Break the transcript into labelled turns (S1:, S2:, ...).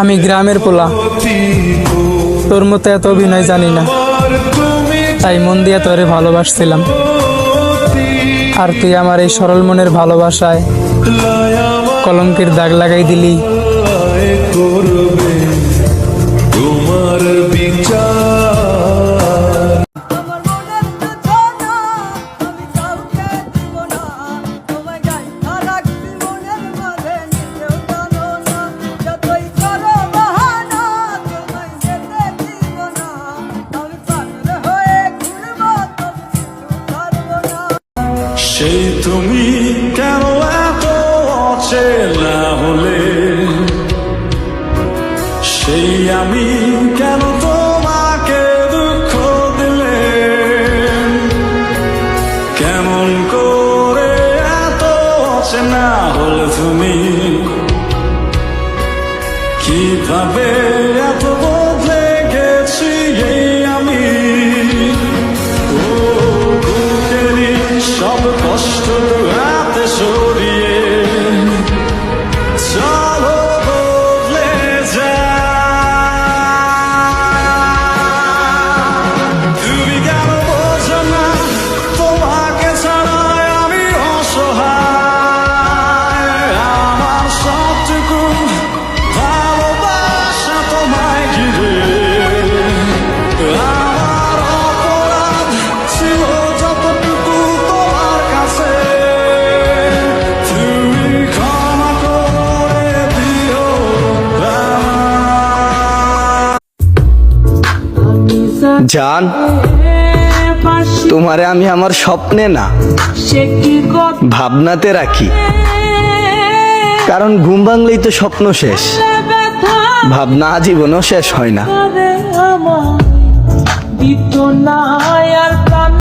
S1: আমি গ্রামের পোলা, তোর মতো এত অভিনয় জানি না, তাই মন দিয়ে তোরে ভালোবাসছিলাম। আর তুই আমার এই সরল মনের ভালোবাসায় কলঙ্কের দাগ লাগাই দিলি।
S2: তোমার বিচার সেই তুমি কেন এত অচেনা হলে, সেই আমি কেন তোমাকে দুঃখ দিলে, কেমন করে এত অচেনা হলে তুমি, কিভাবে এত বদলে গেছি এই আমি। সব কষ্ট হাতে সরিয়ে চলো বদলে যা। তুমি কেন বোঝো না তোমাকে ছাড়া আমি অসহায়। আমার সবটুকু ভালোবাসা তোমায় ঘিরে, আমার অপরাধ ছিল যতটুকু তোমার কাছে, তুমি ক্ষমা করে দিও
S3: জান, তোমারে আমি আমার স্বপ্নে না ভাবনাতে রাখি, কারণ ঘুম ভাঙলেই তো স্বপ্ন শেষ, ভাবনা আজীবনও শেষ হয় না।